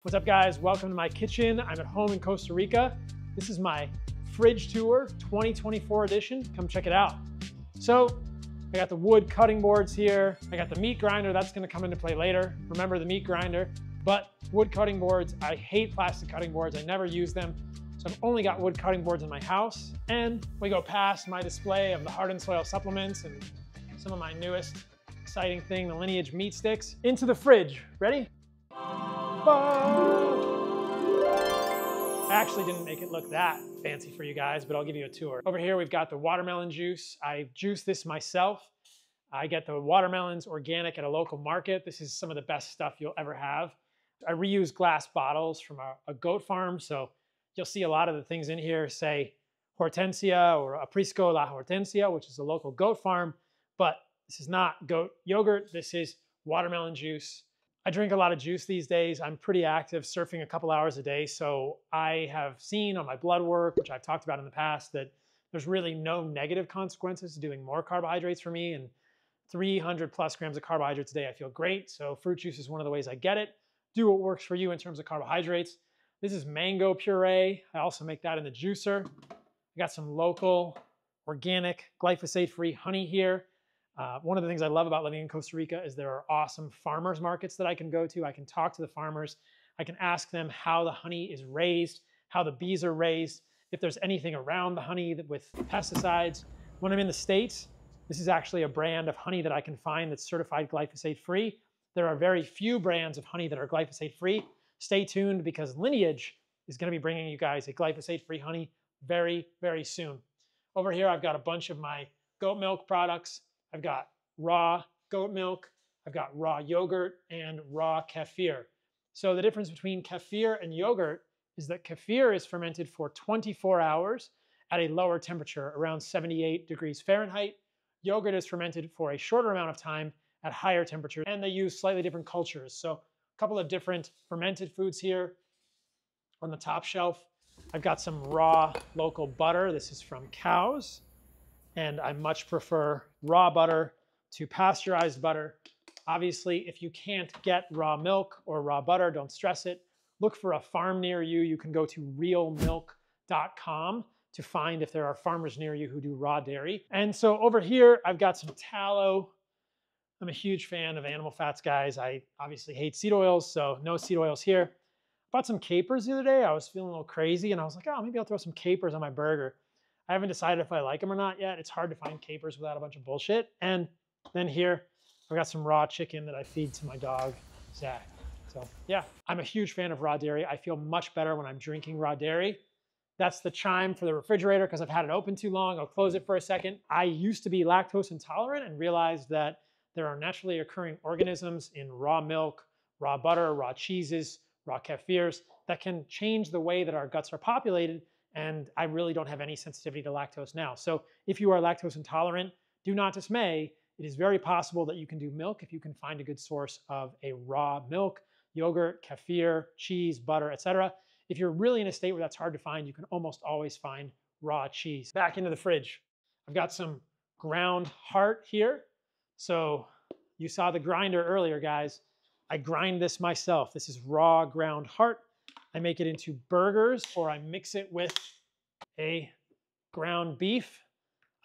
What's up, guys? Welcome to my kitchen. I'm at home in Costa Rica. This is my fridge tour 2024 edition. Come check it out. So I got the wood cutting boards here. I got the meat grinder. That's going to come into play later. Remember the meat grinder. But wood cutting boards, I hate plastic cutting boards. I never use them. So I've only got wood cutting boards in my house. And we go past my display of the hardened soil supplements and some of my newest exciting thing, the Lineage meat sticks, into the fridge. Ready? I actually didn't make it look that fancy for you guys, but I'll give you a tour. Over here, we've got the watermelon juice. I juice this myself. I get the watermelons organic at a local market. This is some of the best stuff you'll ever have. I reuse glass bottles from a goat farm, so you'll see a lot of the things in here say Hortensia or Aprisco la Hortensia, which is a local goat farm, but this is not goat yogurt. This is watermelon juice. I drink a lot of juice these days. I'm pretty active, surfing a couple hours a day. So I have seen on my blood work, which I've talked about in the past, that there's really no negative consequences to doing more carbohydrates for me. And 300 plus grams of carbohydrates a day, I feel great. So fruit juice is one of the ways I get it. Do what works for you in terms of carbohydrates. This is mango puree. I also make that in the juicer. I got some local, organic, glyphosate-free honey here. One of the things I love about living in Costa Rica is there are awesome farmers markets that I can go to. I can talk to the farmers. I can ask them how the honey is raised, how the bees are raised, if there's anything around the honey with pesticides. When I'm in the States, this is actually a brand of honey that I can find that's certified glyphosate-free. There are very few brands of honey that are glyphosate-free. Stay tuned because Lineage is going to be bringing you guys a glyphosate-free honey very, very soon. Over here, I've got a bunch of my goat milk products. I've got raw goat milk, I've got raw yogurt, and raw kefir. So the difference between kefir and yogurt is that kefir is fermented for 24 hours at a lower temperature, around 78 degrees Fahrenheit. Yogurt is fermented for a shorter amount of time at higher temperatures, and they use slightly different cultures. So a couple of different fermented foods here. On the top shelf, I've got some raw local butter. This is from cows. And I much prefer raw butter to pasteurized butter. Obviously, if you can't get raw milk or raw butter, don't stress it. Look for a farm near you. You can go to realmilk.com to find if there are farmers near you who do raw dairy. And so over here, I've got some tallow. I'm a huge fan of animal fats, guys. I obviously hate seed oils, so no seed oils here. Bought some capers the other day. I was feeling a little crazy, and I was like, oh, maybe I'll throw some capers on my burger. I haven't decided if I like them or not yet. It's hard to find capers without a bunch of bullshit. And then here, I've got some raw chicken that I feed to my dog, Zach. So yeah, I'm a huge fan of raw dairy. I feel much better when I'm drinking raw dairy. That's the chime for the refrigerator because I've had it open too long. I'll close it for a second. I used to be lactose intolerant and realized that there are naturally occurring organisms in raw milk, raw butter, raw cheeses, raw kefirs that can change the way that our guts are populated. And I really don't have any sensitivity to lactose now. So if you are lactose intolerant, do not dismay. It is very possible that you can do milk if you can find a good source of a raw milk, yogurt, kefir, cheese, butter, etc. If you're really in a state where that's hard to find, you can almost always find raw cheese. Back into the fridge. I've got some ground heart here. So you saw the grinder earlier, guys. I grind this myself. This is raw ground heart. I make it into burgers or I mix it with a ground beef.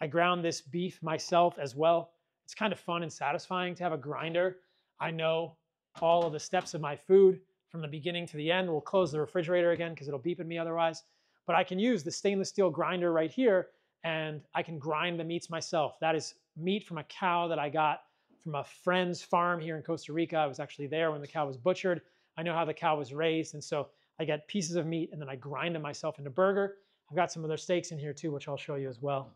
I ground this beef myself as well. It's kind of fun and satisfying to have a grinder. I know all of the steps of my food from the beginning to the end. We'll close the refrigerator again because it'll beep at me otherwise. But I can use the stainless steel grinder right here and I can grind the meats myself. That is meat from a cow that I got from a friend's farm here in Costa Rica. I was actually there when the cow was butchered. I know how the cow was raised, and so I get pieces of meat and then I grind them myself into burger. I've got some other steaks in here too, which I'll show you as well.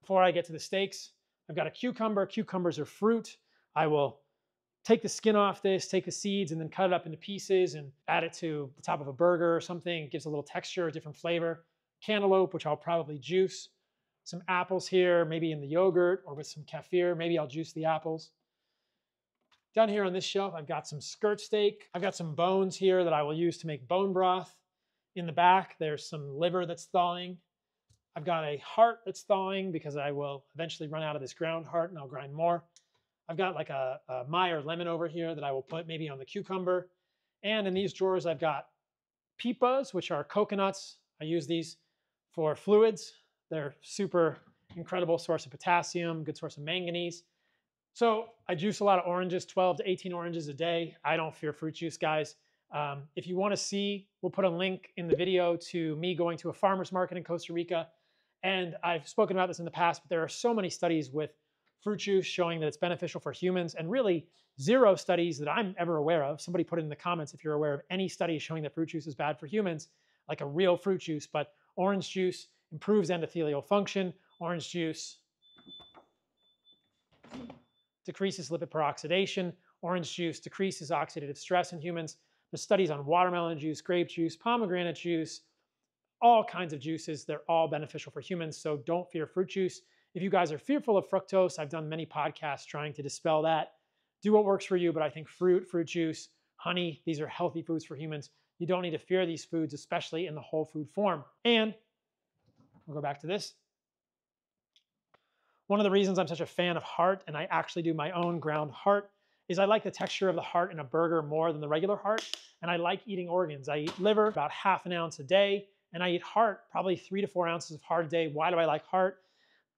Before I get to the steaks, I've got a cucumber. Cucumbers are fruit. I will take the skin off this, take the seeds, and then cut it up into pieces and add it to the top of a burger or something. It gives a little texture, a different flavor. Cantaloupe, which I'll probably juice. Some apples here, maybe in the yogurt or with some kefir. Maybe I'll juice the apples. Down here on this shelf, I've got some skirt steak. I've got some bones here that I will use to make bone broth. In the back, there's some liver that's thawing. I've got a heart that's thawing because I will eventually run out of this ground heart and I'll grind more. I've got like a Meyer lemon over here that I will put maybe on the cucumber. And in these drawers, I've got pipas, which are coconuts. I use these for fluids. They're super incredible source of potassium, good source of manganese. So I juice a lot of oranges, 12 to 18 oranges a day. I don't fear fruit juice, guys. If you want to see, we'll put a link in the video to me going to a farmer's market in Costa Rica. And I've spoken about this in the past, but there are so many studies with fruit juice showing that it's beneficial for humans, and really 0 studies that I'm ever aware of. Somebody put it in the comments if you're aware of any studies showing that fruit juice is bad for humans, like a real fruit juice. But orange juice improves endothelial function. Orange juice decreases lipid peroxidation. Orange juice decreases oxidative stress in humans. There's studies on watermelon juice, grape juice, pomegranate juice, all kinds of juices. They're all beneficial for humans, so don't fear fruit juice. If you guys are fearful of fructose, I've done many podcasts trying to dispel that. Do what works for you, but I think fruit juice, honey, these are healthy foods for humans. You don't need to fear these foods, especially in the whole food form. And we'll go back to this. One of the reasons I'm such a fan of heart, and I actually do my own ground heart, is I like the texture of the heart in a burger more than the regular heart, and I like eating organs. I eat liver about ½ an ounce a day, and I eat heart probably 3 to 4 ounces of heart a day. Why do I like heart?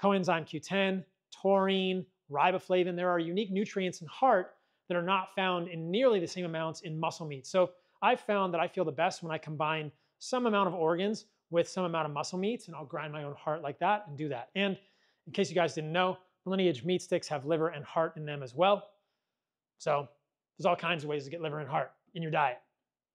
Coenzyme Q10, taurine, riboflavin. There are unique nutrients in heart that are not found in nearly the same amounts in muscle meat. So I've found that I feel the best when I combine some amount of organs with some amount of muscle meats, and I'll grind my own heart like that and do that. And in case you guys didn't know, Lineage meat sticks have liver and heart in them as well. So there's all kinds of ways to get liver and heart in your diet.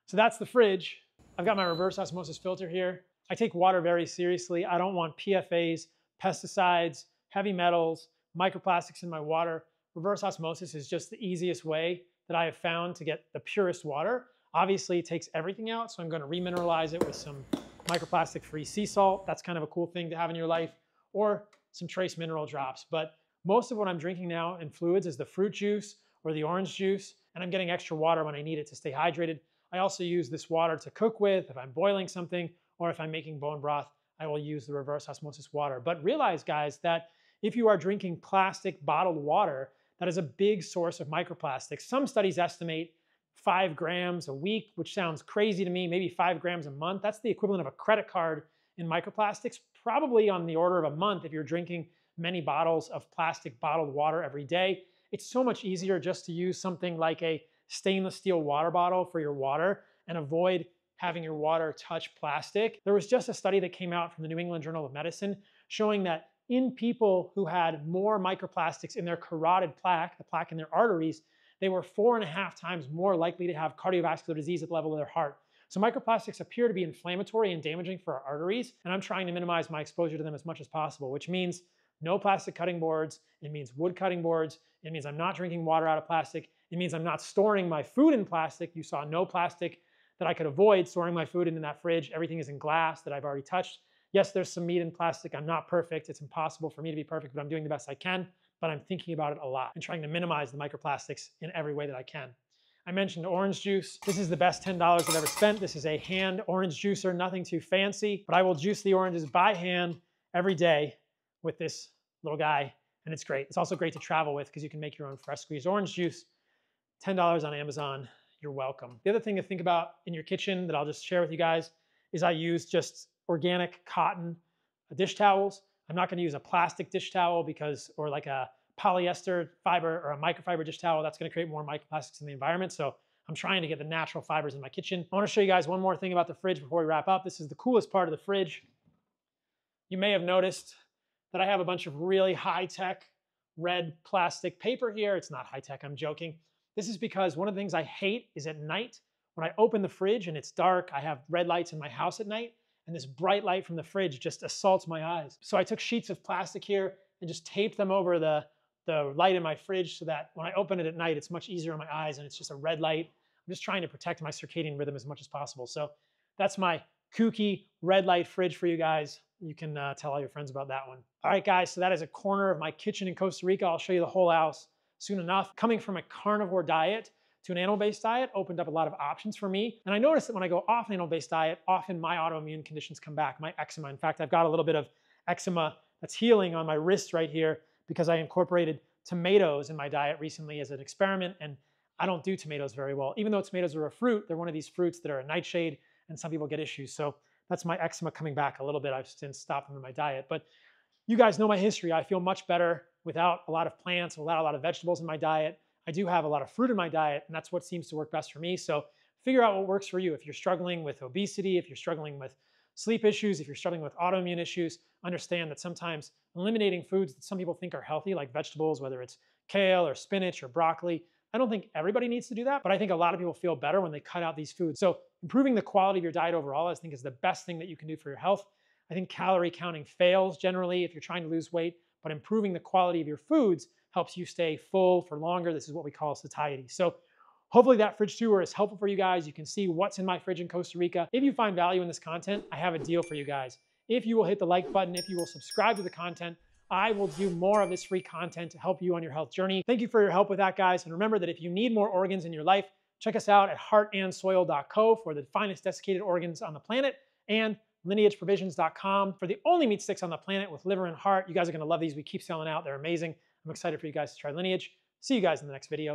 So that's the fridge. I've got my reverse osmosis filter here. I take water very seriously. I don't want PFAs, pesticides, heavy metals, microplastics in my water. Reverse osmosis is just the easiest way that I have found to get the purest water. Obviously, it takes everything out, so I'm going to remineralize it with some microplastic-free sea salt. That's kind of a cool thing to have in your life, or some trace mineral drops. But most of what I'm drinking now in fluids is the fruit juice or the orange juice, and I'm getting extra water when I need it to stay hydrated. I also use this water to cook with if I'm boiling something, or if I'm making bone broth, I will use the reverse osmosis water. But realize, guys, that if you are drinking plastic bottled water, that is a big source of microplastics. Some studies estimate 5 grams a week, which sounds crazy to me, maybe 5 grams a month. That's the equivalent of a credit card in microplastics, probably on the order of a month if you're drinking many bottles of plastic bottled water every day. It's so much easier just to use something like a stainless steel water bottle for your water and avoid having your water touch plastic. There was just a study that came out from the New England Journal of Medicine showing that in people who had more microplastics in their carotid plaque, the plaque in their arteries, they were 4.5 times more likely to have cardiovascular disease at the level of their heart. So microplastics appear to be inflammatory and damaging for our arteries, and I'm trying to minimize my exposure to them as much as possible, which means no plastic cutting boards. It means wood cutting boards. It means I'm not drinking water out of plastic. It means I'm not storing my food in plastic. You saw no plastic that I could avoid storing my food in that fridge. Everything is in glass that I've already touched. Yes, there's some meat in plastic. I'm not perfect. It's impossible for me to be perfect, but I'm doing the best I can. But I'm thinking about it a lot and trying to minimize the microplastics in every way that I can. I mentioned orange juice. This is the best $10 I've ever spent. This is a hand orange juicer, nothing too fancy, but I will juice the oranges by hand every day with this little guy, and it's great. It's also great to travel with because you can make your own fresh squeezed orange juice. $10 on Amazon, you're welcome. The other thing to think about in your kitchen that I'll just share with you guys is I use just organic cotton dish towels. I'm not gonna use a plastic dish towel or like a polyester fiber or a microfiber dish towel. That's gonna create more microplastics in the environment. So I'm trying to get the natural fibers in my kitchen. I wanna show you guys one more thing about the fridge before we wrap up. This is the coolest part of the fridge. You may have noticed that I have a bunch of really high-tech red plastic paper here. It's not high-tech, I'm joking. This is because one of the things I hate is at night, when I open the fridge and it's dark, I have red lights in my house at night, and this bright light from the fridge just assaults my eyes. So I took sheets of plastic here and just taped them over the light in my fridge so that when I open it at night, it's much easier on my eyes and it's just a red light. I'm just trying to protect my circadian rhythm as much as possible. So that's my kooky red light fridge for you guys. You can tell all your friends about that one. All right, guys, so that is a corner of my kitchen in Costa Rica. I'll show you the whole house soon enough. Coming from a carnivore diet to an animal-based diet opened up a lot of options for me. And I noticed that when I go off an animal-based diet, often my autoimmune conditions come back, my eczema. In fact, I've got a little bit of eczema that's healing on my wrists right here because I incorporated tomatoes in my diet recently as an experiment. And I don't do tomatoes very well. Even though tomatoes are a fruit, they're one of these fruits that are a nightshade, and some people get issues. So that's my eczema coming back a little bit. I've since stopped them in my diet. But you guys know my history. I feel much better without a lot of plants, without a lot of vegetables in my diet. I do have a lot of fruit in my diet, and that's what seems to work best for me. So figure out what works for you. If you're struggling with obesity, if you're struggling with sleep issues, if you're struggling with autoimmune issues, understand that sometimes eliminating foods that some people think are healthy, like vegetables, whether it's kale or spinach or broccoli, I don't think everybody needs to do that, but I think a lot of people feel better when they cut out these foods. So improving the quality of your diet overall, I think, is the best thing that you can do for your health. I think calorie counting fails generally if you're trying to lose weight, but improving the quality of your foods helps you stay full for longer. This is what we call satiety. So hopefully that fridge tour is helpful for you guys. You can see what's in my fridge in Costa Rica. If you find value in this content, I have a deal for you guys. If you will hit the like button, if you will subscribe to the content, I will do more of this free content to help you on your health journey. Thank you for your help with that, guys. And remember that if you need more organs in your life, check us out at heartandsoil.co for the finest desiccated organs on the planet, and lineageprovisions.com for the only meat sticks on the planet with liver and heart. You guys are gonna love these. We keep selling out. They're amazing. I'm excited for you guys to try Lineage. See you guys in the next video.